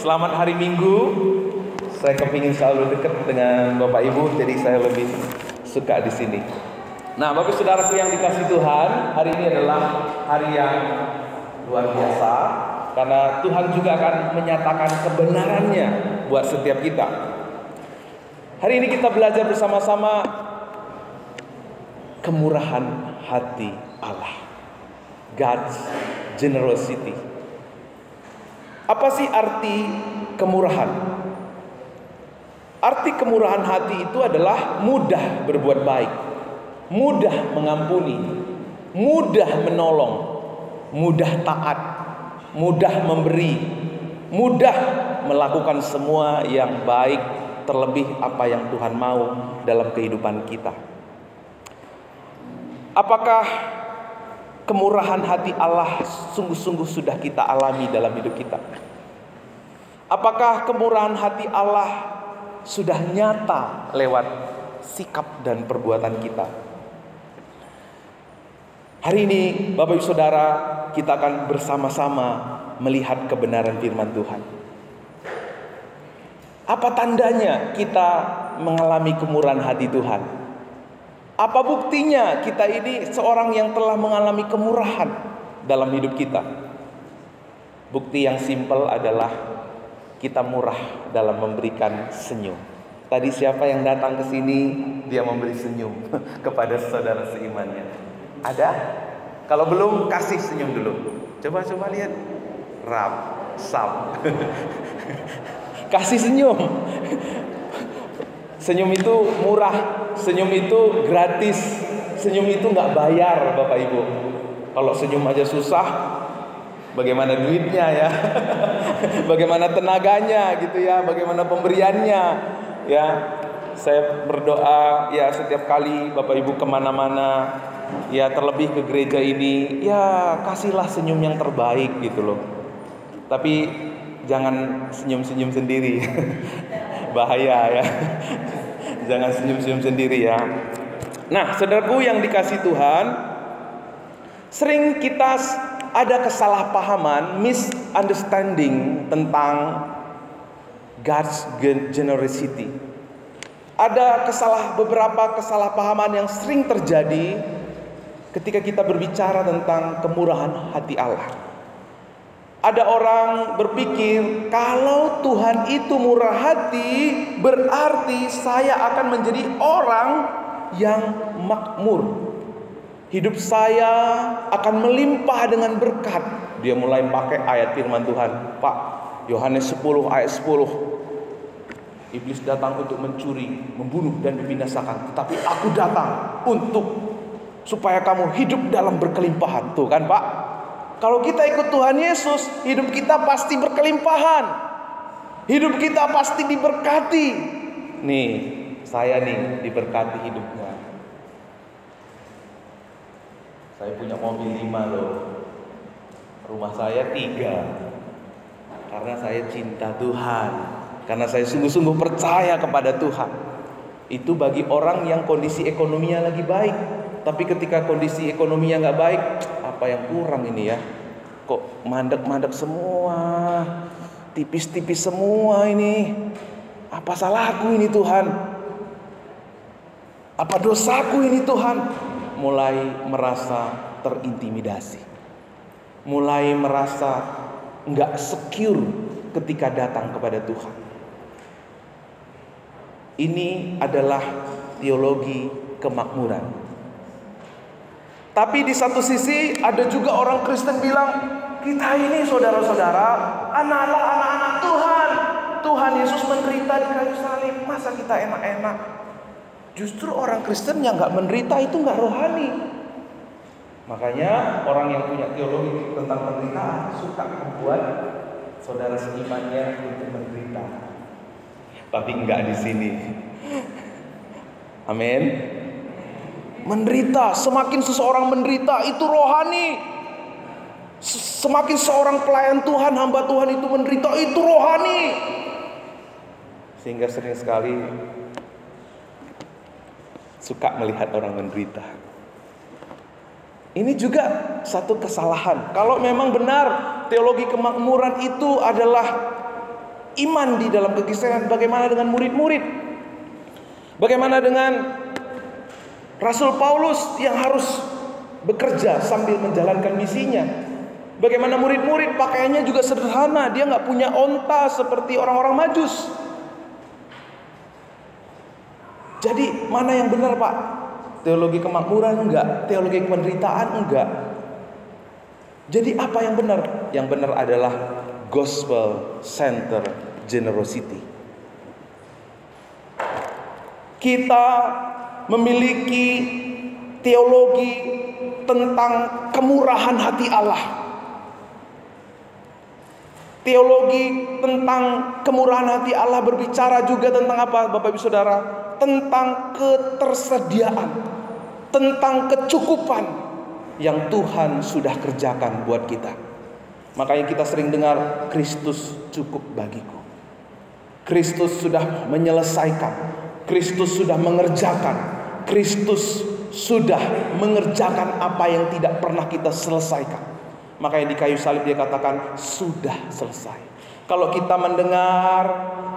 Selamat hari Minggu. Saya kepingin selalu dekat dengan Bapak Ibu, jadi saya lebih suka di sini. Nah, Bapak Saudaraku yang dikasih Tuhan, hari ini adalah hari yang luar biasa karena Tuhan juga akan menyatakan kebenarannya buat setiap kita. Hari ini kita belajar bersama-sama kemurahan hati Allah, God's generosity. Apa sih arti kemurahan? Arti kemurahan hati itu adalah mudah berbuat baik, mudah mengampuni, mudah menolong, mudah taat, mudah memberi, mudah melakukan semua yang baik, terlebih apa yang Tuhan mau dalam kehidupan kita. Apakah kemurahan hati Allah sungguh-sungguh sudah kita alami dalam hidup kita? Apakah kemurahan hati Allah sudah nyata lewat sikap dan perbuatan kita? Hari ini Bapak Ibu Saudara, kita akan bersama-sama melihat kebenaran firman Tuhan. Apa tandanya kita mengalami kemurahan hati Tuhan? Apa buktinya kita ini seorang yang telah mengalami kemurahan dalam hidup kita? Bukti yang simpel adalah kita murah dalam memberikan senyum. Tadi siapa yang datang ke sini, dia memberi senyum kepada saudara seimannya. Ada? Kalau belum, kasih senyum dulu. Coba lihat. Rap, sap. Kasih senyum. Senyum itu murah, senyum itu gratis, senyum itu nggak bayar, Bapak Ibu. Kalau senyum aja susah, bagaimana duitnya ya? Bagaimana tenaganya gitu ya? Bagaimana pemberiannya ya? Saya berdoa ya setiap kali Bapak Ibu kemana-mana, ya terlebih ke gereja ini, ya kasihlah senyum yang terbaik gitu loh. Tapi jangan senyum-senyum sendiri. Bahaya ya. Jangan senyum-senyum sendiri ya. Nah, saudaraku yang dikasih Tuhan, sering kita ada kesalahpahaman, misunderstanding tentang God's generosity. Ada beberapa kesalahpahaman yang sering terjadi ketika kita berbicara tentang kemurahan hati Allah. Ada orang berpikir kalau Tuhan itu murah hati, berarti saya akan menjadi orang yang makmur. Hidup saya akan melimpah dengan berkat. Dia mulai pakai ayat firman Tuhan. Pak, Yohanes 10 ayat 10. Iblis datang untuk mencuri, membunuh dan membinasakan, tetapi aku datang supaya kamu hidup dalam berkelimpahan. Tuh kan Pak? Kalau kita ikut Tuhan Yesus, hidup kita pasti berkelimpahan. Hidup kita pasti diberkati. Nih, saya nih diberkati hidupnya. Saya punya mobil 5 loh. Rumah saya 3. Karena saya cinta Tuhan. Karena saya sungguh-sungguh percaya kepada Tuhan. Itu bagi orang yang kondisi ekonominya lagi baik. Tapi ketika kondisi ekonominya nggak baik, apa yang kurang ini ya? Kok mandek-mandek semua, tipis-tipis semua ini. Apa salahku ini Tuhan? Apa dosaku ini Tuhan? Mulai merasa terintimidasi, mulai merasa nggak secure ketika datang kepada Tuhan. Ini adalah teologi kemakmuran. Tapi di satu sisi ada juga orang Kristen bilang, kita ini saudara-saudara, anak-anak Tuhan. Tuhan Yesus menderita di kayu salib, masa kita enak-enak? Justru orang Kristen yang gak menderita itu gak rohani. Makanya orang yang punya teologi tentang penderitaan suka membuat saudara seimannya untuk menderita. Tapi enggak di sini. Amin. Menderita, semakin seseorang menderita itu rohani. Semakin seorang pelayan Tuhan, hamba Tuhan itu menderita, itu rohani. Sehingga sering sekali suka melihat orang menderita. Ini juga satu kesalahan. Kalau memang benar teologi kemakmuran itu adalah iman di dalam kekristenan. Bagaimana dengan murid-murid? Bagaimana dengan Rasul Paulus yang harus bekerja sambil menjalankan misinya? Bagaimana murid-murid pakaiannya juga sederhana, dia nggak punya onta seperti orang-orang Majus. Jadi mana yang benar, Pak? Teologi kemakmuran enggak? Teologi penderitaan enggak? Jadi apa yang benar? Yang benar adalah gospel center generosity. Kita memiliki teologi tentang kemurahan hati Allah. Teologi tentang kemurahan hati Allah berbicara juga tentang apa, Bapak Ibu Saudara? Tentang ketersediaan, tentang kecukupan yang Tuhan sudah kerjakan buat kita. Makanya kita sering dengar, Kristus cukup bagiku. Kristus sudah menyelesaikan, Kristus sudah mengerjakan, Kristus sudah mengerjakan apa yang tidak pernah kita selesaikan. Makanya di kayu salib dia katakan sudah selesai. Kalau kita mendengar,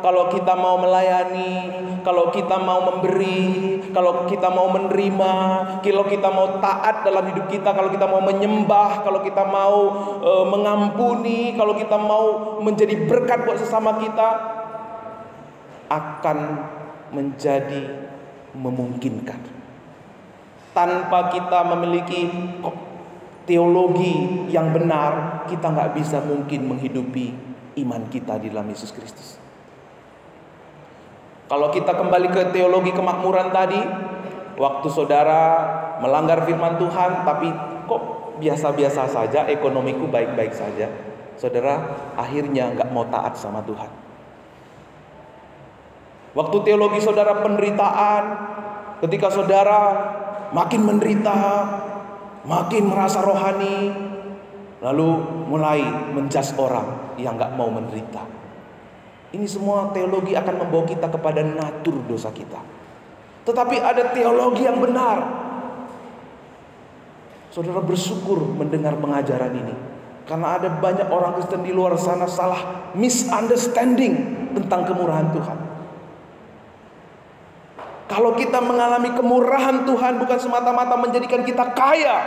kalau kita mau melayani, kalau kita mau memberi, kalau kita mau menerima, kalau kita mau taat dalam hidup kita, kalau kita mau menyembah, kalau kita mau mengampuni, kalau kita mau menjadi berkat buat sesama kita, akan menjadi memungkinkan. Tanpa kita memiliki teologi yang benar, kita nggak bisa mungkin menghidupi iman kita di dalam Yesus Kristus. Kalau kita kembali ke teologi kemakmuran tadi, waktu saudara melanggar firman Tuhan, tapi kok biasa-biasa saja, ekonomiku baik-baik saja, saudara akhirnya nggak mau taat sama Tuhan. Waktu teologi saudara penderitaan, ketika saudara makin menderita, makin merasa rohani, lalu mulai menjudge orang yang gak mau menderita. Ini semua teologi akan membawa kita kepada natur dosa kita. Tetapi ada teologi yang benar. Saudara bersyukur mendengar pengajaran ini, karena ada banyak orang Kristen di luar sana salah misunderstanding tentang kemurahan Tuhan. Kalau kita mengalami kemurahan Tuhan, bukan semata-mata menjadikan kita kaya,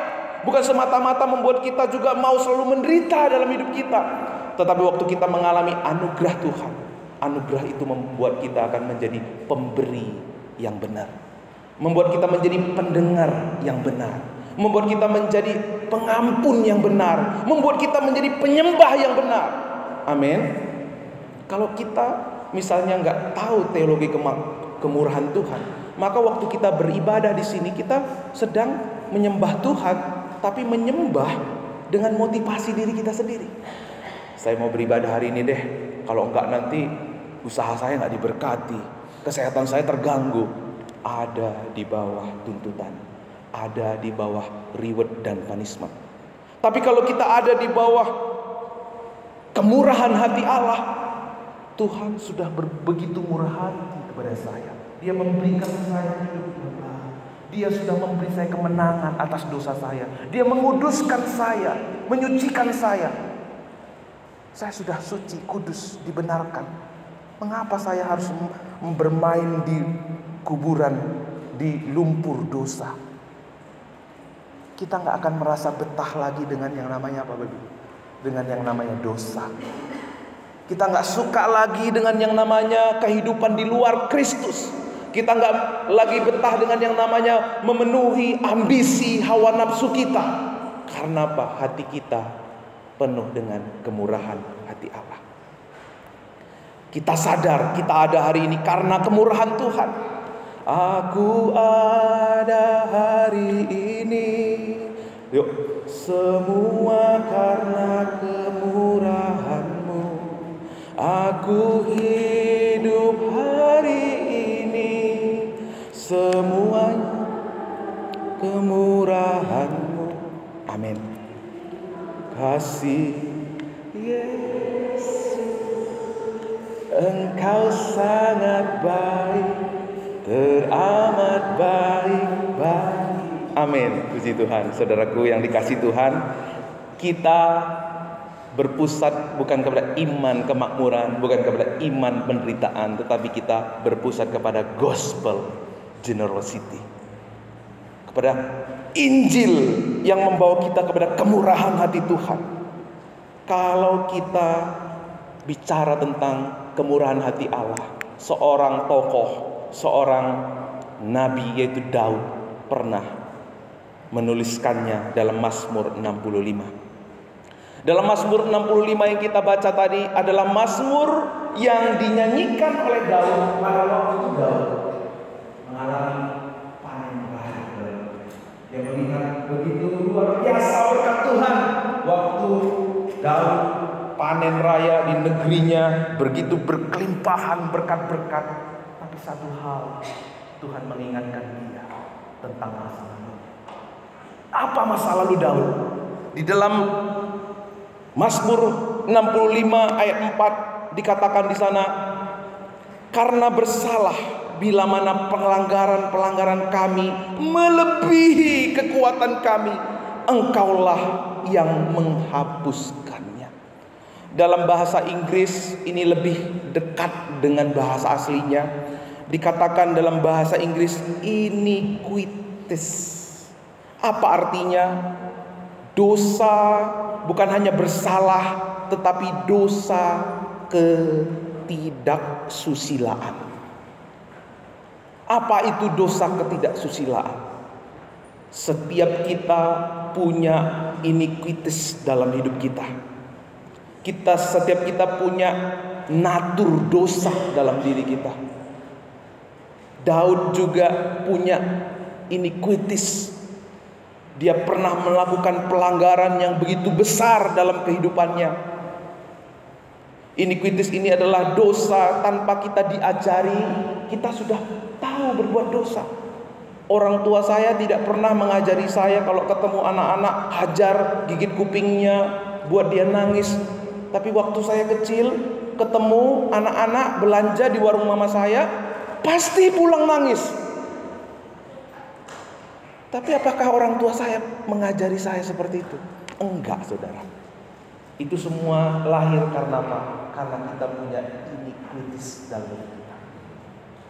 bukan semata-mata membuat kita juga mau selalu menderita dalam hidup kita. Tetapi waktu kita mengalami anugerah Tuhan, anugerah itu membuat kita akan menjadi pemberi yang benar, membuat kita menjadi pendengar yang benar, membuat kita menjadi pengampun yang benar, membuat kita menjadi penyembah yang benar. Amin. Kalau kita misalnya nggak tahu teologi kemurahan Tuhan, maka waktu kita beribadah di sini kita sedang menyembah Tuhan, tapi menyembah dengan motivasi diri kita sendiri. Saya mau beribadah hari ini deh, kalau enggak nanti usaha saya nggak diberkati, kesehatan saya terganggu. Ada di bawah tuntutan, ada di bawah reward dan punishment. Tapi kalau kita ada di bawah kemurahan hati Allah, Tuhan sudah begitu murah hati kepada saya. Dia memberikan saya hidup benar. Dia sudah memberi saya kemenangan atas dosa saya. Dia menguduskan saya, menyucikan saya. Saya sudah suci, kudus, dibenarkan. Mengapa saya harus bermain di kuburan, di lumpur dosa? Kita nggak akan merasa betah lagi dengan yang namanya apa, Bapak? Dengan yang namanya dosa. Kita nggak suka lagi dengan yang namanya kehidupan di luar Kristus. Kita nggak lagi betah dengan yang namanya memenuhi ambisi hawa nafsu kita. Karena apa? Hati kita penuh dengan kemurahan hati Allah. Kita sadar kita ada hari ini karena kemurahan Tuhan. Aku ada hari ini, yuk, semua karena kemurahan-Mu. Aku hidup hari ini, semuanya kemurahan-Mu. Amin. Kasih Yesus, Engkau sangat baik, teramat baik bagi. Amin. Puji Tuhan. Saudaraku yang dikasihi Tuhan, kita berpusat bukan kepada iman kemakmuran, bukan kepada iman penderitaan, tetapi kita berpusat kepada gospel generosity, kepada Injil yang membawa kita kepada kemurahan hati Tuhan. Kalau kita bicara tentang kemurahan hati Allah, seorang tokoh, seorang nabi yaitu Daud pernah menuliskannya dalam Mazmur 65. Dalam Mazmur 65 yang kita baca tadi adalah Mazmur yang dinyanyikan oleh Daud pada waktu itu Daud mengalami panen raya. Dia melihat begitu luar biasa berkat Tuhan waktu Daud panen raya di negerinya, begitu berkelimpahan berkat-berkat. Tapi satu hal, Tuhan mengingatkan dia tentang masa lalu. Apa masa lalu Daud? Di dalam Mazmur 65 ayat 4 dikatakan di sana, karena bersalah bila mana pelanggaran-pelanggaran kami melebihi kekuatan kami, Engkaulah yang menghapuskannya. Dalam bahasa Inggris ini lebih dekat dengan bahasa aslinya. Dikatakan dalam bahasa Inggris iniquities. Apa artinya? Dosa bukan hanya bersalah, tetapi dosa ketidaksusilaan. Apa itu dosa ketidaksusilaan? Setiap kita punya iniquities dalam hidup kita. Setiap kita punya natur dosa dalam diri kita. Daud juga punya iniquities. Dia pernah melakukan pelanggaran yang begitu besar dalam kehidupannya. Iniquities ini adalah dosa tanpa kita diajari, kita sudah tahu berbuat dosa. Orang tua saya tidak pernah mengajari saya kalau ketemu anak-anak hajar, gigit kupingnya, buat dia nangis. Tapi waktu saya kecil ketemu anak-anak belanja di warung mama saya, pasti pulang nangis. Tapi apakah orang tua saya mengajari saya seperti itu? Enggak, saudara. Itu semua lahir karena apa? Karena kita punya iniquities dalam hidup kita.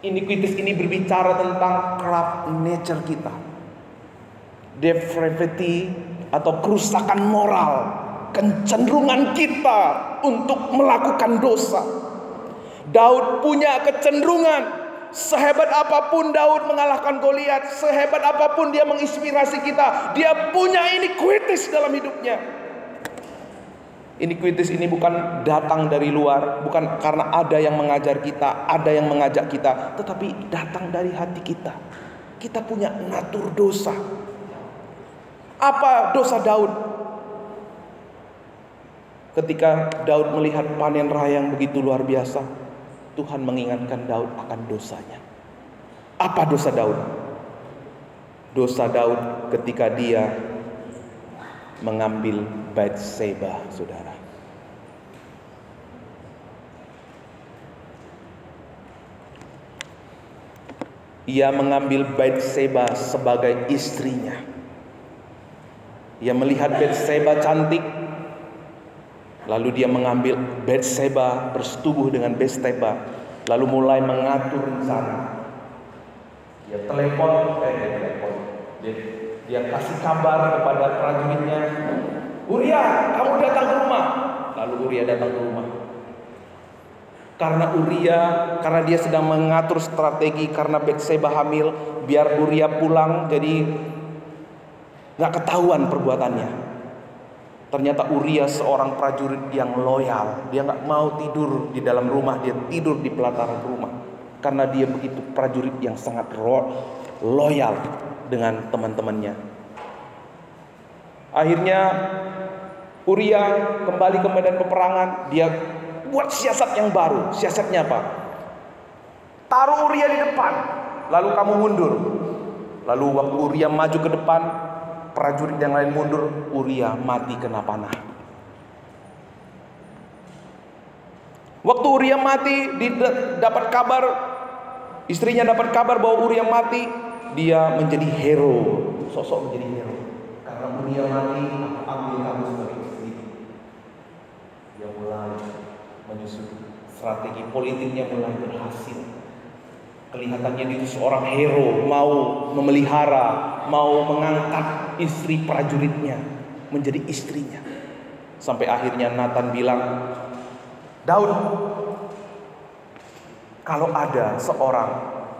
Iniquities ini berbicara tentang corrupt nature kita, depravity atau kerusakan moral, kecenderungan kita untuk melakukan dosa. Daud punya kecenderungan. Sehebat apapun Daud mengalahkan Goliat, sehebat apapun dia menginspirasi kita, dia punya iniquities dalam hidupnya. Iniquities ini bukan datang dari luar, bukan karena ada yang mengajar kita, ada yang mengajak kita, tetapi datang dari hati kita. Kita punya natur dosa. Apa dosa Daud? Ketika Daud melihat panen raya yang begitu luar biasa, Tuhan mengingatkan Daud akan dosanya. Apa dosa Daud? Dosa Daud ketika dia mengambil Batseba, saudara. Ia mengambil Batseba sebagai istrinya. Ia melihat Batseba cantik, lalu dia mengambil Batseba, bersetubuh dengan Batseba, lalu mulai mengatur rencana. Dia dia kasih kabar kepada prajuritnya, Uria, kamu datang ke rumah. Lalu Uria datang ke rumah. Karena dia sedang mengatur strategi, karena Batseba hamil, biar Uria pulang, jadi nggak ketahuan perbuatannya. Ternyata Uria seorang prajurit yang loyal. Dia gak mau tidur di dalam rumah, dia tidur di pelataran rumah. Karena dia begitu prajurit yang sangat loyal dengan teman-temannya. Akhirnya Uria kembali ke medan peperangan. Dia buat siasat yang baru. Siasatnya apa? Taruh Uria di depan, lalu kamu mundur. Lalu waktu Uria maju ke depan, prajurit yang lain mundur, Uria mati kena panah. Waktu Uria mati, dapat kabar, istrinya dapat kabar bahwa Uria mati, dia menjadi hero, sosok menjadi hero. Karena Uria mati, aku ambil kamu sebagai istri. menyusun. Strategi politiknya mulai berhasil. Kelihatannya dia itu seorang hero, mau memelihara, mau mengangkat istri prajuritnya menjadi istrinya. Sampai akhirnya Nathan bilang, Daud, kalau ada seorang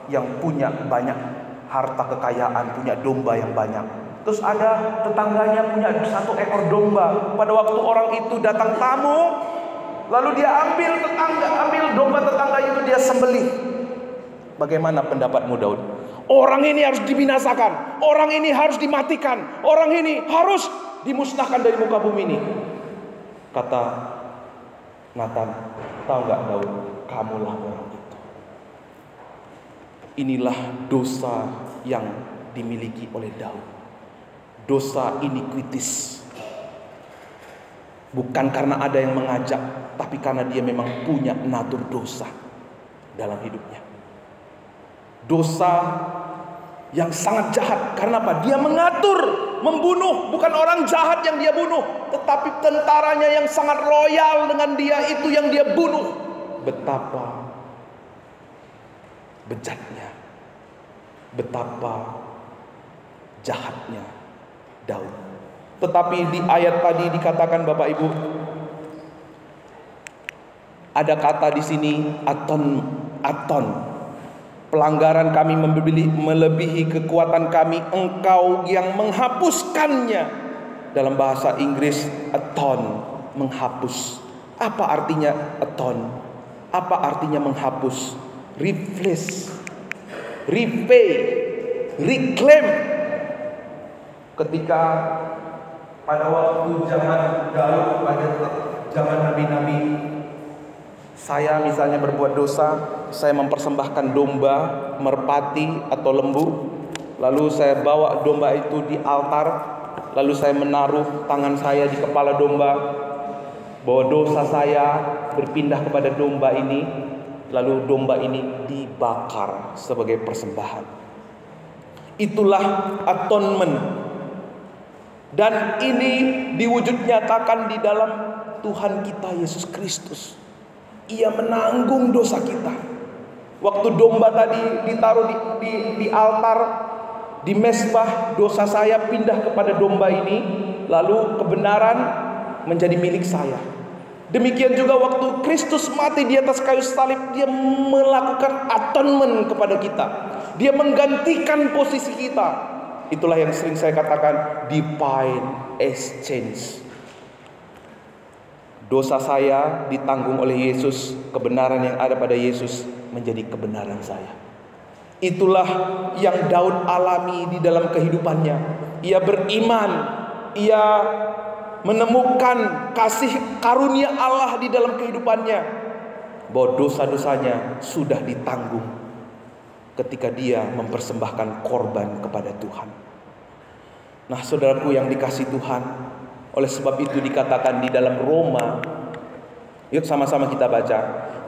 yang punya banyak harta kekayaan, punya domba yang banyak, terus ada tetangganya punya 1 ekor domba, pada waktu orang itu datang tamu, lalu dia ambil domba tetangga itu, dia sembelih. Bagaimana pendapatmu, Daud? Orang ini harus dibinasakan, orang ini harus dimatikan, orang ini harus dimusnahkan dari muka bumi ini. Kata Nathan, tahu nggak Daud, kamulah orang itu. Inilah dosa yang dimiliki oleh Daud. Dosa iniquities. Bukan karena ada yang mengajak, tapi karena dia memang punya natur dosa dalam hidupnya. Dosa yang sangat jahat. Karena apa? Dia mengatur, membunuh. Bukan orang jahat yang dia bunuh, tetapi tentaranya yang sangat loyal dengan dia, itu yang dia bunuh. Betapa bejatnya, betapa jahatnya Daud. Tetapi di ayat tadi dikatakan, Bapak Ibu, ada kata di sini aton. Pelanggaran kami melebihi kekuatan kami, Engkau yang menghapuskannya. Dalam bahasa Inggris, atone, menghapus. Apa artinya atone? Apa artinya menghapus? Replace, repay, reclaim. Ketika pada waktu zaman Daud, pada zaman nabi-nabi, saya misalnya berbuat dosa, saya mempersembahkan domba, merpati atau lembu, lalu saya bawa domba itu di altar, lalu saya menaruh tangan saya di kepala domba, bahwa dosa saya berpindah kepada domba ini, lalu domba ini dibakar sebagai persembahan. Itulah atonement. Dan ini diwujud nyatakan di dalam Tuhan kita Yesus Kristus. Ia menanggung dosa kita. Waktu domba tadi ditaruh di altar, di mezbah, dosa saya pindah kepada domba ini, lalu kebenaran menjadi milik saya. Demikian juga waktu Kristus mati di atas kayu salib, dia melakukan atonement kepada kita. Dia menggantikan posisi kita. Itulah yang sering saya katakan divine exchange. Dosa saya ditanggung oleh Yesus, kebenaran yang ada pada Yesus menjadi kebenaran saya. Itulah yang Daud alami di dalam kehidupannya. Ia beriman, ia menemukan kasih karunia Allah di dalam kehidupannya, bahwa dosa-dosanya sudah ditanggung ketika dia mempersembahkan korban kepada Tuhan. Nah, saudaraku yang dikasihi Tuhan, oleh sebab itu dikatakan di dalam Roma, yuk sama-sama kita baca,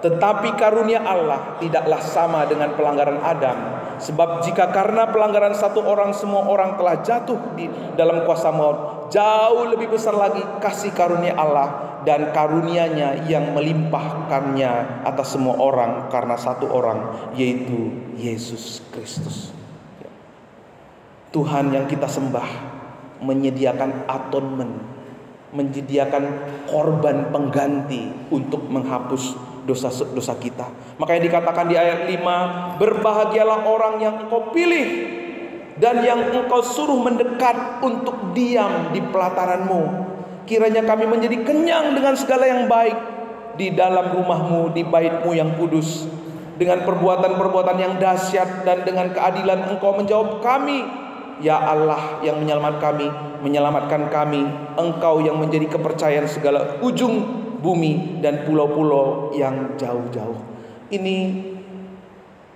tetapi karunia Allah tidaklah sama dengan pelanggaran Adam. Sebab jika karena pelanggaran satu orang semua orang telah jatuh di dalam kuasa maut, jauh lebih besar lagi kasih karunia Allah dan karunia-Nya yang melimpahkannya atas semua orang karena satu orang, yaitu Yesus Kristus. Tuhan yang kita sembah menyediakan atonement, menyediakan korban pengganti untuk menghapus dosa-dosa kita. Makanya dikatakan di ayat 5, berbahagialah orang yang Engkau pilih dan yang Engkau suruh mendekat untuk diam di pelataran-Mu. Kiranya kami menjadi kenyang dengan segala yang baik di dalam rumah-Mu, di bait-Mu yang kudus. Dengan perbuatan-perbuatan yang dahsyat dan dengan keadilan Engkau menjawab kami. Ya Allah yang menyelamatkan kami, Engkau yang menjadi kepercayaan segala ujung bumi dan pulau-pulau yang jauh-jauh. Ini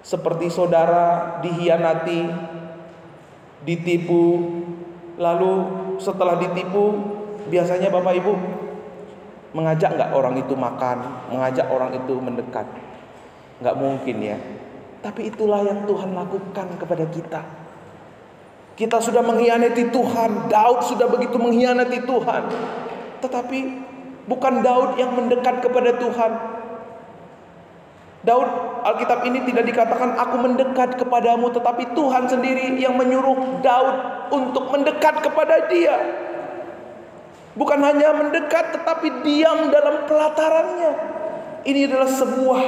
seperti saudara dihianati, ditipu, lalu setelah ditipu, biasanya Bapak Ibu mengajak nggak orang itu makan, mengajak orang itu mendekat? Nggak mungkin ya. Tapi itulah yang Tuhan lakukan kepada kita. Kita sudah mengkhianati Tuhan. Daud sudah begitu mengkhianati Tuhan. Tetapi bukan Daud yang mendekat kepada Tuhan, Daud, Alkitab ini tidak dikatakan aku mendekat kepadamu, tetapi Tuhan sendiri yang menyuruh Daud untuk mendekat kepada Dia. Bukan hanya mendekat, tetapi diam dalam pelatarannya. Ini adalah sebuah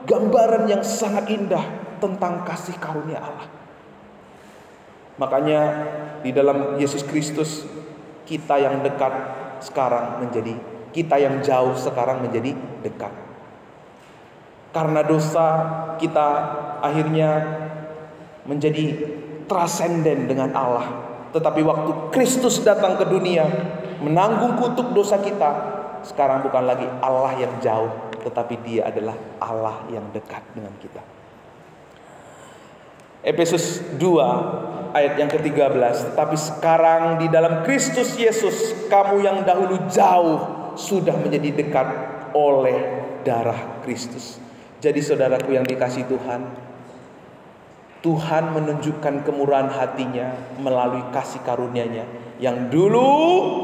gambaran yang sangat indah tentang kasih karunia Allah. Makanya di dalam Yesus Kristus, kita yang dekat sekarang menjadi, kita yang jauh sekarang menjadi dekat. Karena dosa kita akhirnya menjadi transenden dengan Allah. Tetapi waktu Kristus datang ke dunia, menanggung kutuk dosa kita, sekarang bukan lagi Allah yang jauh, tetapi Dia adalah Allah yang dekat dengan kita. Efesus 2 ayat yang ke-13. Tetapi sekarang di dalam Kristus Yesus, kamu yang dahulu jauh sudah menjadi dekat oleh darah Kristus. Jadi saudaraku yang dikasihi Tuhan, Tuhan menunjukkan kemurahan hatinya melalui kasih karunia-Nya. Yang dulu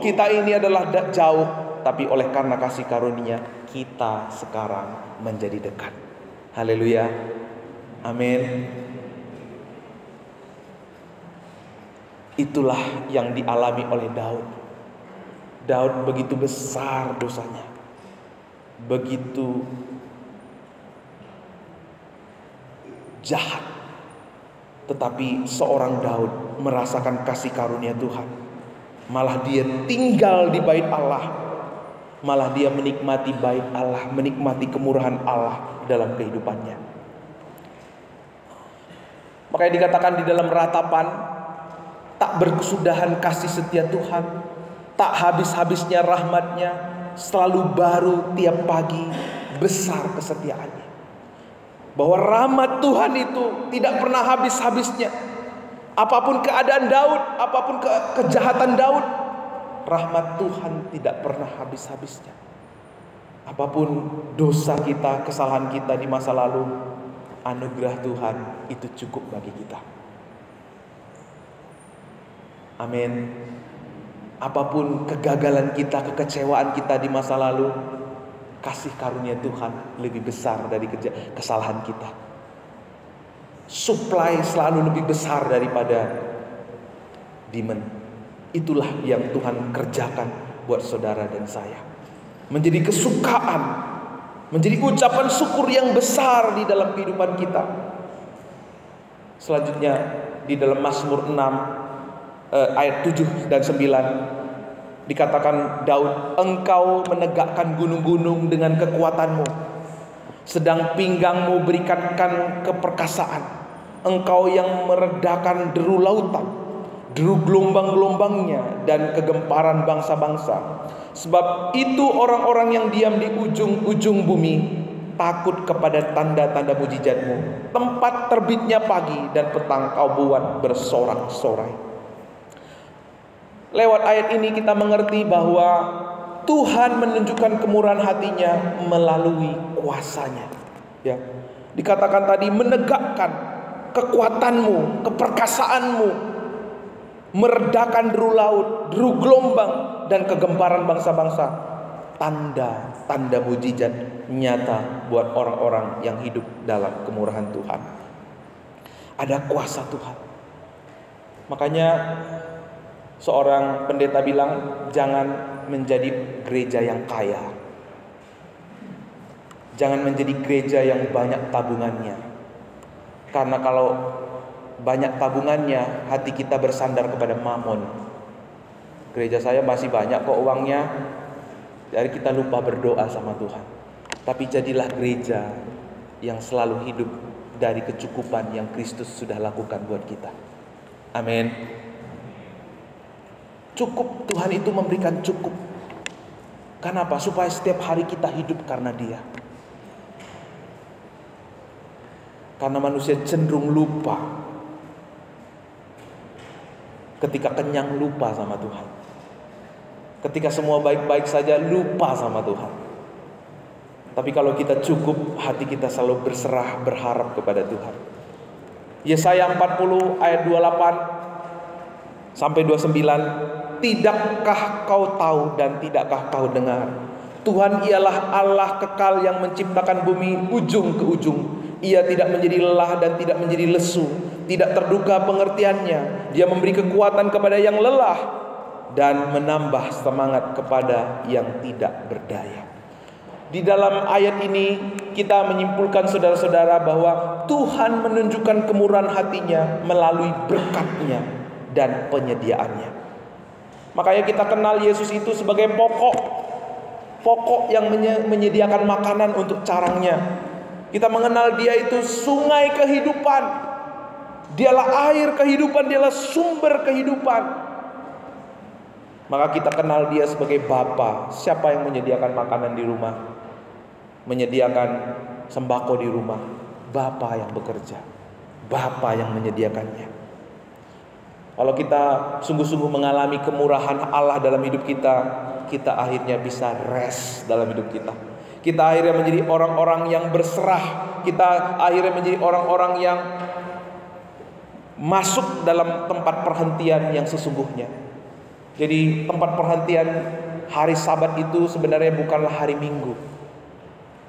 kita ini adalah jauh, tapi oleh karena kasih karunia kita sekarang menjadi dekat. Haleluya. Amin. Itulah yang dialami oleh Daud. Daud begitu besar dosanya, begitu jahat, tetapi seorang Daud merasakan kasih karunia Tuhan. Malah dia tinggal di bait Allah, malah dia menikmati bait Allah, menikmati kemurahan Allah dalam kehidupannya. Makanya dikatakan di dalam ratapan, tak berkesudahan kasih setia Tuhan, tak habis-habisnya rahmat-Nya, selalu baru tiap pagi, besar kesetiaannya. Bahwa rahmat Tuhan itu tidak pernah habis-habisnya. Apapun keadaan Daud, apapun kejahatan Daud, rahmat Tuhan tidak pernah habis-habisnya. Apapun dosa kita, kesalahan kita di masa lalu, anugerah Tuhan itu cukup bagi kita. Amin. Apapun kegagalan kita, kekecewaan kita di masa lalu, kasih karunia Tuhan lebih besar dari kesalahan kita. Supply selalu lebih besar daripada demand. Itulah yang Tuhan kerjakan buat saudara dan saya. Menjadi kesukaan, menjadi ucapan syukur yang besar di dalam kehidupan kita. Selanjutnya di dalam Mazmur 6 ayat 7 dan 9 dikatakan Daud, engkau menegakkan gunung-gunung dengan kekuatanmu, sedang pinggangmu berikatkan keperkasaan. Engkau yang meredakan deru lautan, deru gelombang-gelombangnya, dan kegemparan bangsa-bangsa. Sebab itu orang-orang yang diam di ujung-ujung bumi takut kepada tanda-tanda mujizatmu. Tempat terbitnya pagi dan petang kau buat bersorak-sorai. Lewat ayat ini kita mengerti bahwa Tuhan menunjukkan kemurahan hatinya melalui kuasanya. Ya, dikatakan tadi menegakkan kekuatanmu, keperkasaanmu, meredakan deru laut, deru gelombang, dan kegemparan bangsa-bangsa. Tanda-tanda mujizat nyata buat orang-orang yang hidup dalam kemurahan Tuhan. Ada kuasa Tuhan. Makanya seorang pendeta bilang, jangan menjadi gereja yang kaya, jangan menjadi gereja yang banyak tabungannya. Karena kalau banyak tabungannya, hati kita bersandar kepada mamon. Gereja saya masih banyak kok uangnya, jadi kita lupa berdoa sama Tuhan. Tapi jadilah gereja yang selalu hidup dari kecukupan yang Kristus sudah lakukan buat kita. Amin. Cukup, Tuhan itu memberikan cukup. Kenapa? Supaya setiap hari kita hidup karena Dia. Karena manusia cenderung lupa. Ketika kenyang lupa sama Tuhan. Ketika semua baik-baik saja lupa sama Tuhan. Tapi kalau kita cukup, hati kita selalu berserah, berharap kepada Tuhan. Yesaya 40 ayat 28 sampai 29. Tidakkah kau tahu dan tidakkah kau dengar? Tuhan ialah Allah kekal yang menciptakan bumi ujung ke ujung. Ia tidak menjadi lelah dan tidak menjadi lesu, tidak terduga pengertiannya. Dia memberi kekuatan kepada yang lelah dan menambah semangat kepada yang tidak berdaya. Di dalam ayat ini kita menyimpulkan saudara-saudara bahwa Tuhan menunjukkan kemurahan hatinya melalui berkat-Nya dan penyediaannya. Makanya kita kenal Yesus itu sebagai pokok yang menyediakan makanan untuk carangnya. Kita mengenal Dia itu sungai kehidupan. Dialah air kehidupan, Dialah sumber kehidupan. Maka kita kenal Dia sebagai Bapa. Siapa yang menyediakan makanan di rumah? Menyediakan sembako di rumah? Bapa yang bekerja, Bapa yang menyediakannya. Kalau kita sungguh-sungguh mengalami kemurahan Allah dalam hidup kita, kita akhirnya bisa rest dalam hidup kita. Kita akhirnya menjadi orang-orang yang berserah. Kita akhirnya menjadi orang-orang yang masuk dalam tempat perhentian yang sesungguhnya. Jadi tempat perhentian hari Sabat itu sebenarnya bukanlah hari Minggu,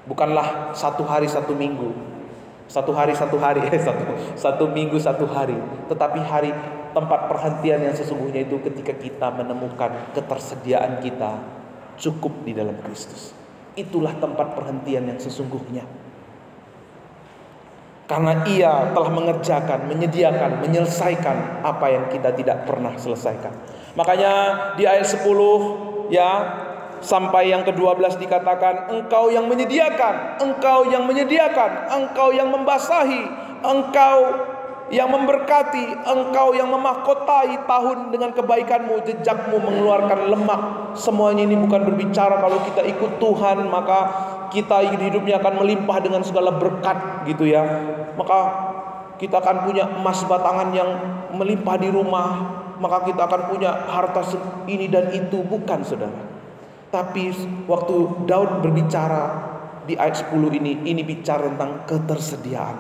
bukanlah satu hari satu minggu, satu minggu satu hari, tetapi hari tempat perhentian yang sesungguhnya itu ketika kita menemukan ketersediaan kita cukup di dalam Kristus. Itulah tempat perhentian yang sesungguhnya. Karena Ia telah mengerjakan, menyediakan, menyelesaikan apa yang kita tidak pernah selesaikan. Makanya di ayat 10 ya sampai yang ke-12 dikatakan, Engkau yang menyediakan, Engkau yang menyediakan, Engkau yang membasahi, Engkau yang memberkati, Engkau yang memahkotai tahun dengan kebaikanmu, jejakmu mengeluarkan lemak. Semuanya ini bukan berbicara kalau kita ikut Tuhan maka kita hidupnya akan melimpah dengan segala berkat gitu ya. Maka kita akan punya emas batangan yang melimpah di rumah, maka kita akan punya harta ini dan itu. Bukan, saudara. Tapi waktu Daud berbicara di ayat 10 ini bicara tentang ketersediaan,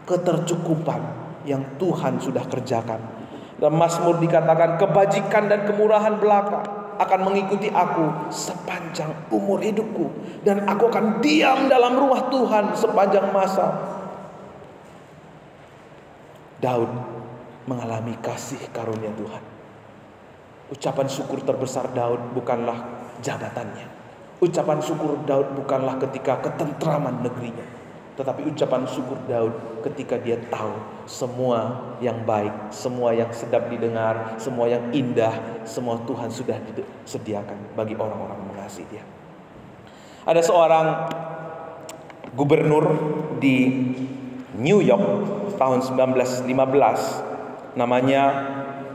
ketercukupan yang Tuhan sudah kerjakan. Dalam Mazmur dikatakan, kebajikan dan kemurahan belaka akan mengikuti aku sepanjang umur hidupku, dan aku akan diam dalam rumah Tuhan sepanjang masa. Daud mengalami kasih karunia Tuhan. Ucapan syukur terbesar Daud bukanlah jabatannya. Ucapan syukur Daud bukanlah ketika ketentraman negerinya, tetapi ucapan syukur Daud ketika dia tahu semua yang baik, semua yang sedap didengar, semua yang indah, semua Tuhan sudah disediakan bagi orang-orang yang mengasihi Dia. Ada seorang gubernur di New York tahun 1915, namanya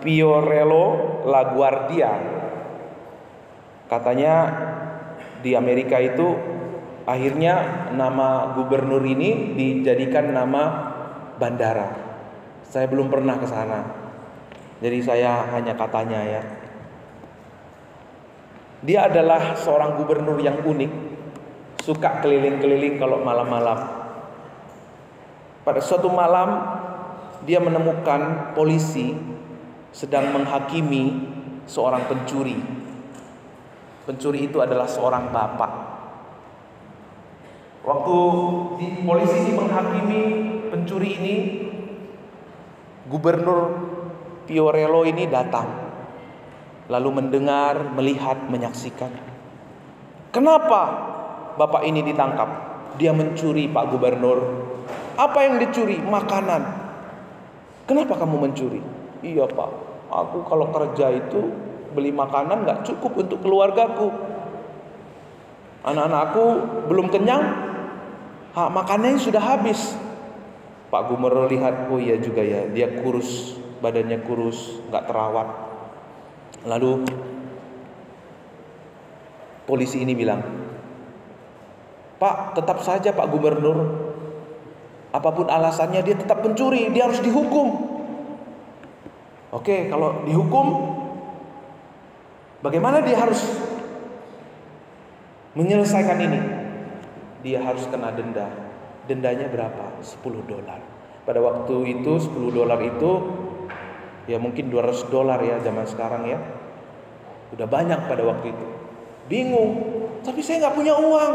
Fiorello LaGuardia. Katanya di Amerika itu akhirnya nama gubernur ini dijadikan nama bandara. Saya belum pernah ke sana, jadi saya hanya katanya ya. Dia adalah seorang gubernur yang unik, suka keliling-keliling kalau malam-malam. Pada suatu malam dia menemukan polisi sedang menghakimi seorang pencuri. Pencuri itu adalah seorang bapak. Waktu polisi ini menghakimi pencuri ini, Gubernur Fiorello ini datang, lalu mendengar, melihat, menyaksikan. Kenapa bapak ini ditangkap? Dia mencuri, Pak Gubernur. Apa yang dicuri? Makanan. Kenapa kamu mencuri? Iya Pak, aku kalau kerja itu beli makanan gak cukup untuk keluargaku. Anak-anakku belum kenyang, makanannya sudah habis. Pak Gubernur lihat, oh iya juga ya, dia kurus, badannya kurus, gak terawat. Lalu polisi ini bilang, Pak, tetap saja Pak Gubernur, apapun alasannya dia tetap pencuri, dia harus dihukum. Oke, kalau dihukum, bagaimana dia harus menyelesaikan ini? Dia harus kena denda. Dendanya berapa? $10. Pada waktu itu $10 itu ya mungkin $200 ya zaman sekarang ya. Udah banyak pada waktu itu. Bingung. Tapi saya nggak punya uang.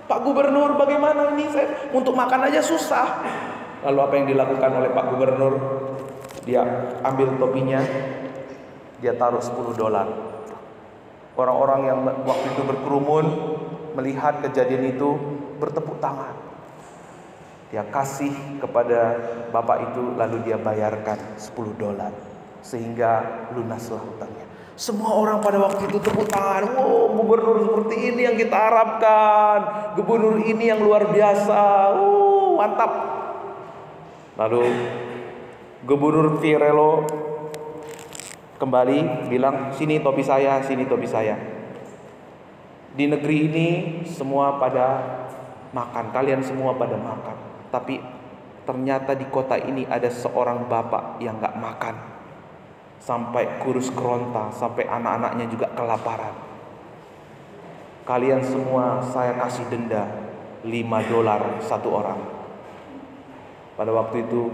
Pak Gubernur, bagaimana ini? Saya untuk makan aja susah. Lalu apa yang dilakukan oleh Pak Gubernur? Dia ambil topinya, dia taruh $10. Orang-orang yang waktu itu berkerumun melihat kejadian itu bertepuk tangan. Dia kasih kepada bapak itu, lalu dia bayarkan $10 sehingga lunaslah hutangnya. Semua orang pada waktu itu tepuk tangan. Wow, gubernur seperti ini yang kita harapkan. Gubernur ini yang luar biasa. Mantap. Lalu Gubernur Fiorello kembali bilang, sini topi saya, sini topi saya. Di negeri ini semua pada makan, kalian semua pada makan. Tapi ternyata di kota ini ada seorang bapak yang gak makan, sampai kurus keronta, sampai anak-anaknya juga kelaparan. Kalian semua saya kasih denda $5 satu orang. Pada waktu itu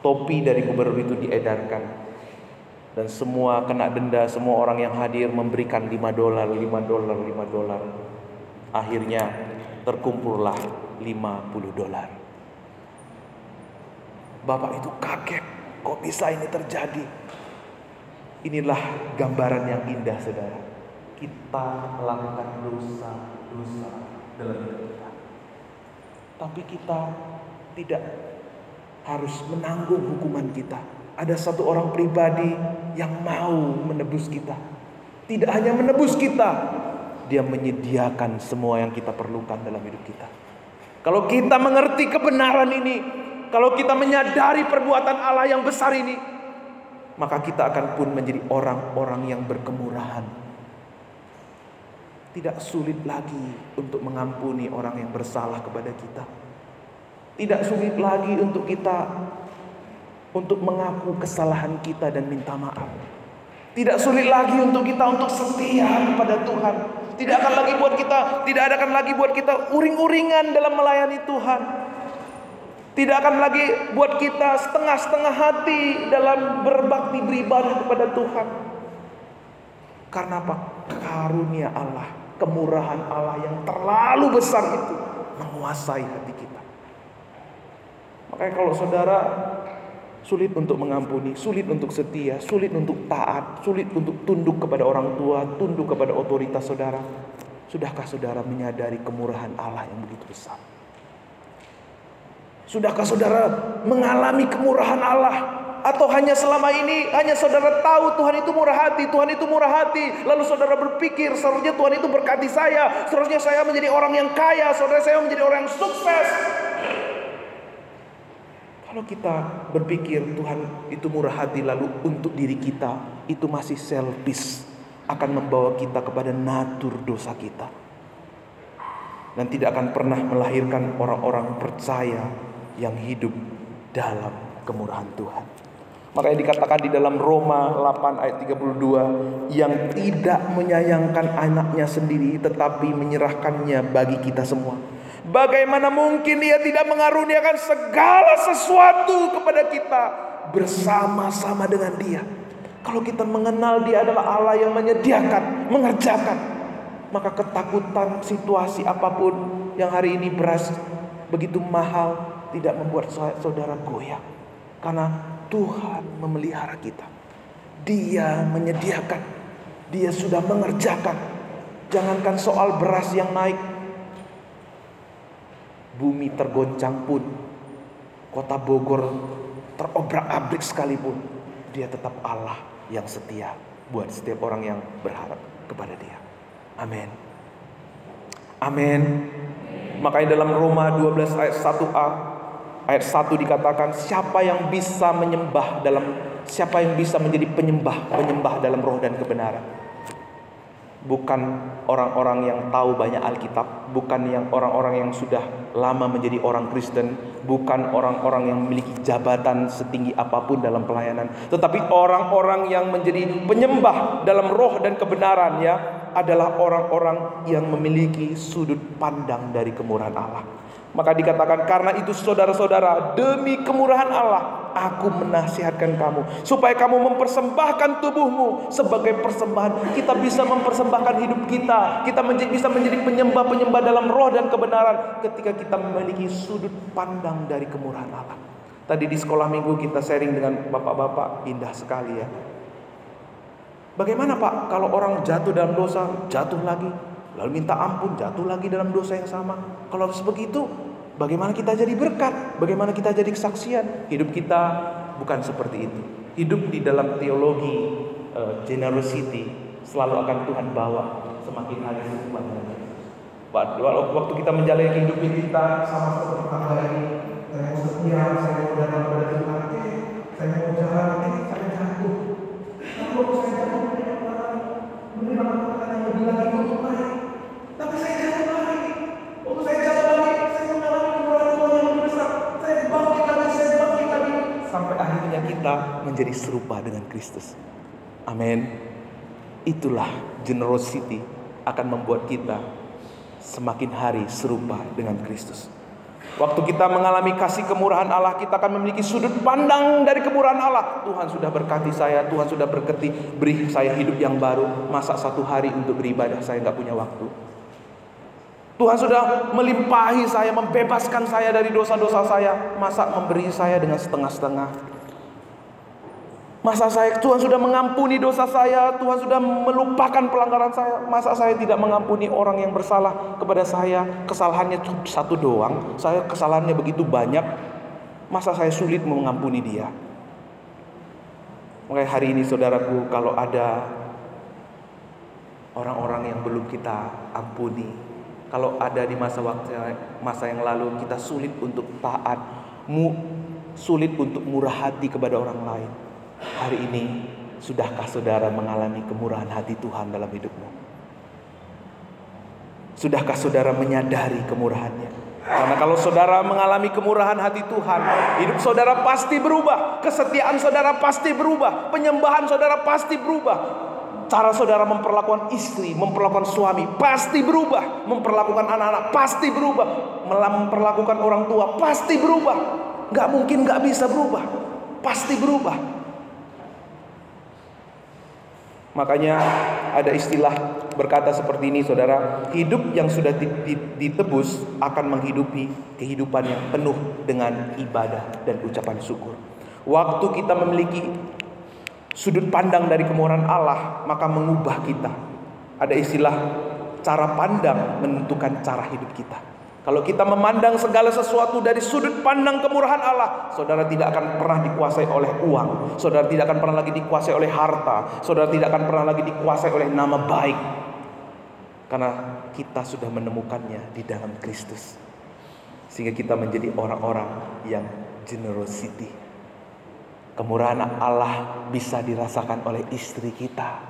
topi dari gubernur itu diedarkan, dan semua kena denda. Semua orang yang hadir memberikan $5. Akhirnya terkumpullah $50. Bapak itu kaget, kok bisa ini terjadi? Inilah gambaran yang indah, saudara. Kita melakukan dosa dalam hidup kita, tapi kita tidak harus menanggung hukuman kita. Ada satu orang pribadi yang mau menebus kita. Tidak hanya menebus kita, dia menyediakan semua yang kita perlukan dalam hidup kita. Kalau kita mengerti kebenaran ini, kalau kita menyadari perbuatan Allah yang besar ini, maka kita akan pun menjadi orang-orang yang berkemurahan. Tidak sulit lagi untuk mengampuni orang yang bersalah kepada kita. Tidak sulit lagi untuk kita untuk mengaku kesalahan kita dan minta maaf. Tidak sulit lagi untuk kita untuk setia kepada Tuhan. Tidak akan lagi buat kita uring-uringan dalam melayani Tuhan. Tidak akan lagi buat kita setengah-setengah hati dalam berbakti beribadah kepada Tuhan. Karena apa? Karunia Allah, kemurahan Allah yang terlalu besar itu menguasai hati kita. Makanya kalau saudara sulit untuk mengampuni, sulit untuk setia, sulit untuk taat, sulit untuk tunduk kepada orang tua, tunduk kepada otoritas saudara, sudahkah saudara menyadari kemurahan Allah yang begitu besar? Sudahkah saudara mengalami kemurahan Allah? Atau hanya selama ini hanya saudara tahu Tuhan itu murah hati, Tuhan itu murah hati, lalu saudara berpikir seharusnya Tuhan itu berkati saya, seharusnya saya menjadi orang yang kaya, saudara saya menjadi orang yang sukses. Kalau kita berpikir Tuhan itu murah hati lalu untuk diri kita, itu masih selfish, akan membawa kita kepada natur dosa kita, dan tidak akan pernah melahirkan orang-orang percaya yang hidup dalam kemurahan Tuhan. Makanya dikatakan di dalam Roma 8 ayat 32, yang tidak menyayangkan anaknya sendiri tetapi menyerahkannya bagi kita semua, bagaimana mungkin Dia tidak mengaruniakan segala sesuatu kepada kita bersama-sama dengan Dia? Kalau kita mengenal Dia adalah Allah yang menyediakan, mengerjakan, maka ketakutan situasi apapun yang hari ini beras begitu mahal tidak membuat saudara goyah. Karena Tuhan memelihara kita. Dia menyediakan, Dia sudah mengerjakan. Jangankan soal beras yang naik, bumi tergoncang pun, kota Bogor terobrak-abrik sekalipun, Dia tetap Allah yang setia buat setiap orang yang berharap kepada Dia. Amin. Amin. Makanya dalam Roma 12 ayat 1a, ayat 1 dikatakan, siapa yang bisa menjadi penyembah dalam roh dan kebenaran? Bukan orang-orang yang tahu banyak Alkitab, bukan yang orang-orang yang sudah lama menjadi orang Kristen, bukan orang-orang yang memiliki jabatan setinggi apapun dalam pelayanan, tetapi orang-orang yang menjadi penyembah dalam roh dan kebenaran, ya. adalah orang-orang yang memiliki sudut pandang dari kemurahan Allah. Maka dikatakan, karena itu saudara-saudara, demi kemurahan Allah, aku menasihatkan kamu supaya kamu mempersembahkan tubuhmu sebagai persembahan. Kita bisa mempersembahkan hidup kita. Kita bisa menjadi penyembah-penyembah dalam roh dan kebenaran ketika kita memiliki sudut pandang dari kemurahan Allah. Tadi di sekolah minggu kita sharing dengan bapak-bapak, indah sekali ya. Bagaimana Pak kalau orang jatuh dalam dosa, jatuh lagi, lalu minta ampun, jatuh lagi dalam dosa yang sama? Kalau begitu, bagaimana kita jadi berkat? Bagaimana kita jadi kesaksian? Hidup kita bukan seperti itu. Hidup di dalam teologi generosity selalu akan Tuhan bawa semakin hari serupa dengan Yesus. Waktu kita menjalani kehidupan kita sama seperti tangga ini, saya mau setia, saya mau datang kepada Tuhan, saya mau jalan, saya jatuh. Kalau saya jatuh, menerima kata-kata yang lebih lagi untuk baik, tapi saya jatuh lagi. Waktu saya jatuh lagi, saya mengalami kemurahan Tuhan yang lebih besar. Saya bangkit lagi. Sampai akhirnya kita menjadi serupa dengan Kristus. Amin. Itulah generosity akan membuat kita semakin hari serupa dengan Kristus. Waktu kita mengalami kasih kemurahan Allah, kita akan memiliki sudut pandang dari kemurahan Allah. Tuhan sudah berkati saya, Tuhan sudah beri saya hidup yang baru. Masa satu hari untuk beribadah saya nggak punya waktu? Tuhan sudah melimpahi saya, membebaskan saya dari dosa-dosa saya. Masa memberi saya dengan setengah-setengah? Masa Tuhan sudah mengampuni dosa saya, Tuhan sudah melupakan pelanggaran saya. Masa saya tidak mengampuni orang yang bersalah kepada saya? Kesalahannya satu doang, saya kesalahannya begitu banyak. Masa saya sulit mengampuni dia? Makanya hari ini saudaraku, kalau ada orang-orang yang belum kita ampuni, kalau ada di masa yang lalu kita sulit untuk taat, sulit untuk murah hati kepada orang lain, hari ini sudahkah saudara mengalami kemurahan hati Tuhan dalam hidupmu? Sudahkah saudara menyadari kemurahannya? Karena kalau saudara mengalami kemurahan hati Tuhan, hidup saudara pasti berubah, kesetiaan saudara pasti berubah, penyembahan saudara pasti berubah, cara saudara memperlakukan istri, memperlakukan suami pasti berubah, memperlakukan anak-anak pasti berubah, memperlakukan orang tua pasti berubah. Gak mungkin gak bisa berubah, pasti berubah. Makanya ada istilah berkata seperti ini saudara, hidup yang sudah ditebus akan menghidupi kehidupan yang penuh dengan ibadah dan ucapan syukur. Waktu kita memiliki sudut pandang dari kemurahan Allah, maka mengubah kita. Ada istilah cara pandang menentukan cara hidup kita. Kalau kita memandang segala sesuatu dari sudut pandang kemurahan Allah, saudara tidak akan pernah dikuasai oleh uang, saudara tidak akan pernah lagi dikuasai oleh harta, saudara tidak akan pernah lagi dikuasai oleh nama baik, karena kita sudah menemukannya di dalam Kristus, sehingga kita menjadi orang-orang yang generosity. Kemurahan Allah bisa dirasakan oleh istri kita,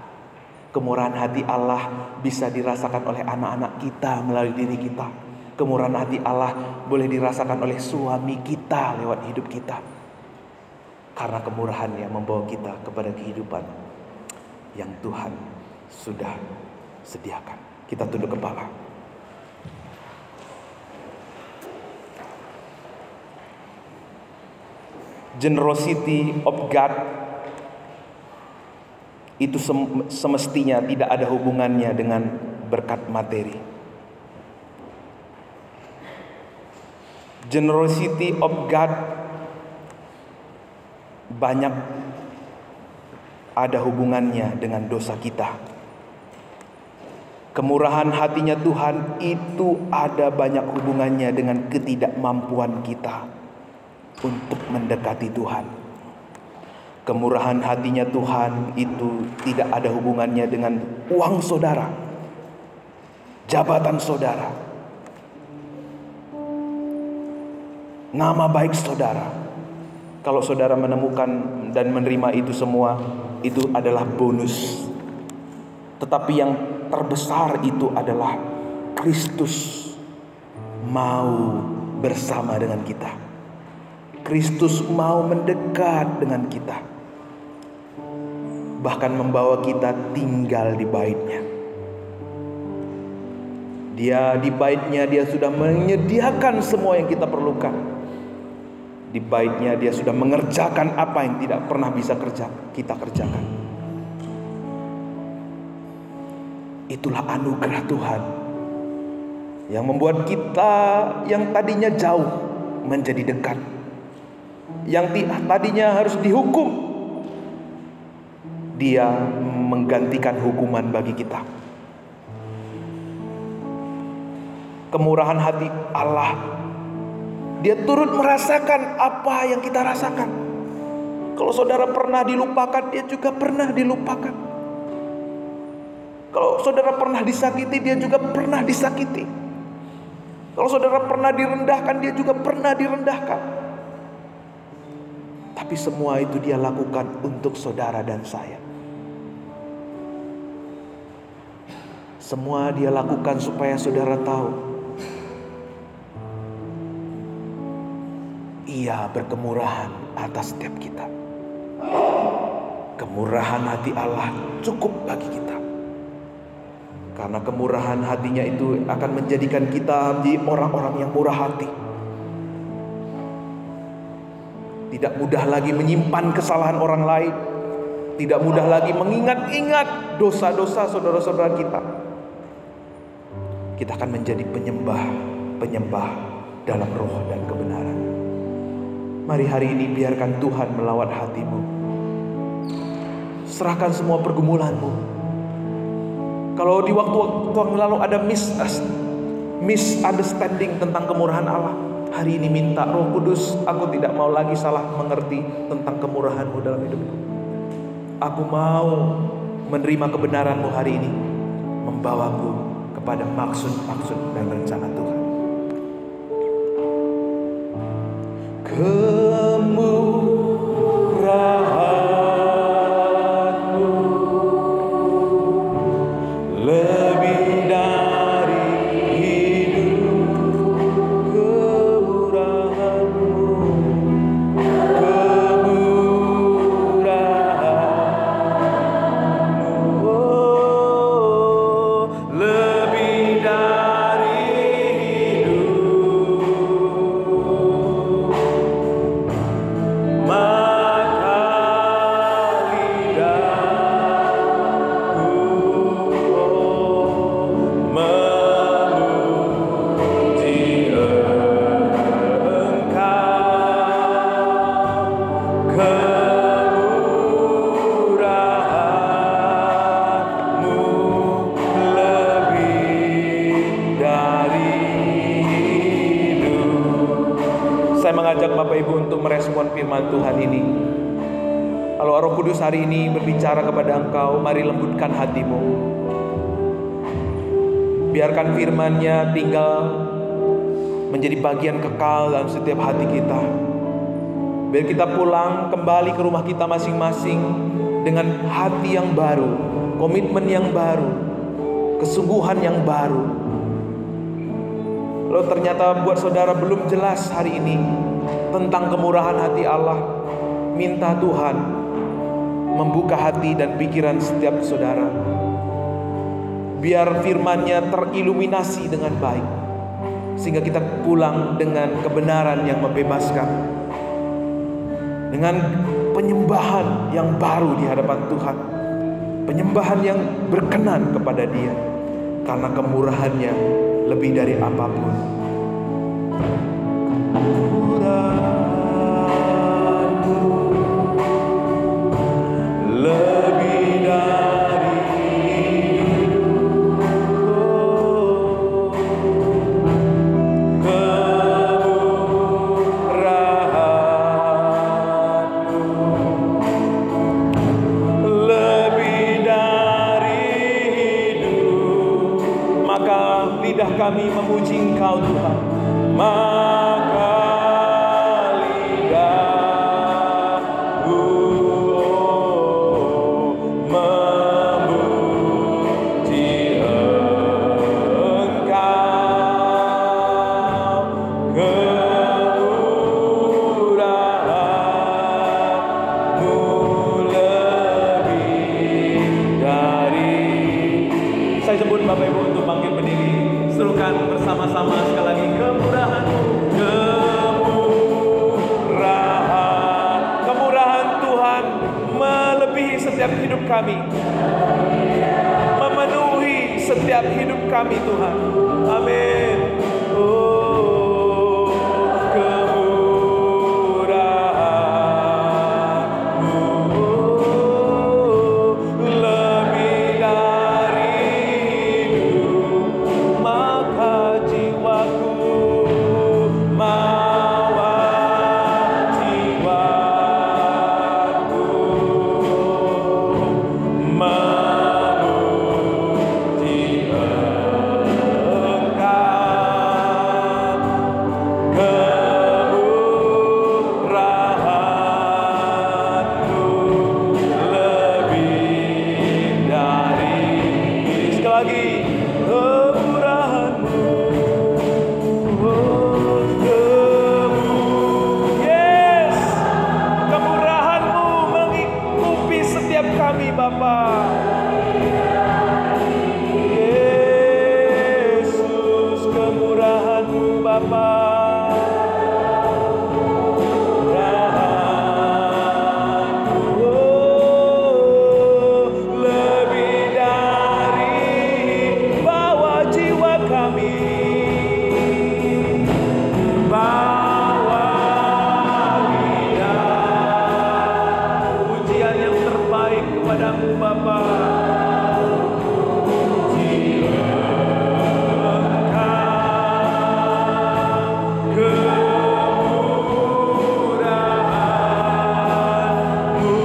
kemurahan hati Allah bisa dirasakan oleh anak-anak kita melalui diri kita. Kemurahan hati Allah boleh dirasakan oleh suami kita lewat hidup kita. Karena kemurahannya membawa kita kepada kehidupan yang Tuhan sudah sediakan. Kita tunduk kepala. Generosity of God itu semestinya tidak ada hubungannya dengan berkat materi. Generosity of God banyak ada hubungannya dengan dosa kita. Kemurahan hatinya Tuhan itu ada banyak hubungannya dengan ketidakmampuan kita untuk mendekati Tuhan. Kemurahan hatinya Tuhan itu tidak ada hubungannya dengan uang saudara, jabatan saudara, nama baik saudara. Kalau saudara menemukan dan menerima itu semua, itu adalah bonus. Tetapi yang terbesar itu adalah Kristus mau bersama dengan kita. Kristus mau mendekat dengan kita, bahkan membawa kita tinggal di baitnya. Dia di bait-Nya dia sudah menyediakan semua yang kita perlukan. Di bait-Nya dia sudah mengerjakan apa yang tidak pernah bisa kita kerjakan. Itulah anugerah Tuhan yang membuat kita yang tadinya jauh menjadi dekat. Yang tadinya harus dihukum, Dia menggantikan hukuman bagi kita. Kemurahan hati Allah, Dia turut merasakan apa yang kita rasakan. Kalau saudara pernah dilupakan, Dia juga pernah dilupakan. Kalau saudara pernah disakiti, Dia juga pernah disakiti. Kalau saudara pernah direndahkan, Dia juga pernah direndahkan. Tapi semua itu Dia lakukan untuk saudara dan saya. Semua Dia lakukan supaya saudara tahu Ia berkemurahan atas setiap kita. Kemurahan hati Allah cukup bagi kita. Karena kemurahan hatinya itu akan menjadikan kita menjadi orang-orang yang murah hati. Tidak mudah lagi menyimpan kesalahan orang lain. Tidak mudah lagi mengingat-ingat dosa-dosa saudara-saudara kita. Kita akan menjadi penyembah dalam roh dan kebenaran. Mari hari ini biarkan Tuhan melawat hatimu. Serahkan semua pergumulanmu. Kalau di waktu-waktu yang lalu ada misunderstanding tentang kemurahan Allah, hari ini minta Roh Kudus, aku tidak mau lagi salah mengerti tentang kemurahan-Mu dalam hidupku. Aku mau menerima kebenaran-Mu hari ini, membawaku kepada maksud-maksud dan rencana Tuhan. Kemurahan-Mu lebih dari hidup. Kemurahan-Mu lebih dari mengajak Bapak Ibu untuk merespon firman Tuhan ini. Kalau Roh Kudus hari ini berbicara kepada engkau, mari lembutkan hatimu. Biarkan firman-Nya tinggal menjadi bagian kekal dalam setiap hati kita. Biar kita pulang kembali ke rumah kita masing-masing dengan hati yang baru, komitmen yang baru, kesungguhan yang baru. Kalau ternyata buat saudara belum jelas hari ini tentang kemurahan hati Allah, minta Tuhan membuka hati dan pikiran setiap saudara. Biar firman-Nya teriluminasi dengan baik, sehingga kita pulang dengan kebenaran yang membebaskan, dengan penyembahan yang baru di hadapan Tuhan, penyembahan yang berkenan kepada Dia, karena kemurahan-Nya lebih dari apapun. Lebih dari kemurahan-Mu, lebih dari hidup. Maka lidah kami memuji Engkau Tuhan. Maka lidahku memuji Engkau. Kemurahan-Mu lebih dari. Saya sebut Bapak Ibu untuk bangkit berdiri. Seluruh Sama-sama sekali lagi, kemurahan-Mu, kemurahan Tuhan melebihi setiap hidup kami, memenuhi setiap hidup kami Tuhan. Amin. Oh, kemurahan-Mu lebih dari hidup, maka jiwaku mawar jiwaku memuji Engkau. Kemurahan-Mu lebih dari ini. Sekali lagi, kemurahan-Mu, yes, kemurahan-Mu mengikuti setiap kami Bapa. Yesus, kemurahan-Mu Bapa. Kemurahan-Mu, lebih dari bawa jiwa kami, bawa kita pujian yang terbaik kepadamu Bapa. Puji Engkau, kemurahan-Mu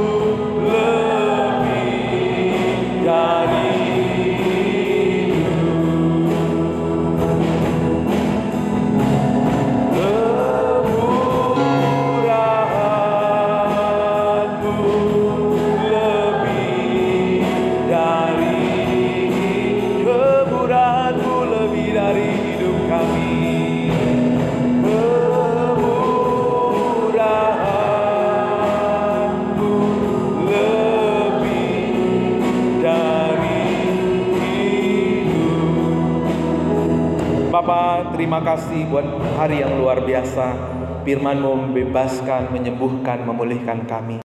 lebih dari kemurahan-Mu lebih dari kemurahan-Mu lebih dari hidup kami. Kemurahan-Mu lebih dari hidup. Bapak, terima kasih buat hari yang luar biasa. Firman-Mu membebaskan, menyembuhkan, memulihkan kami.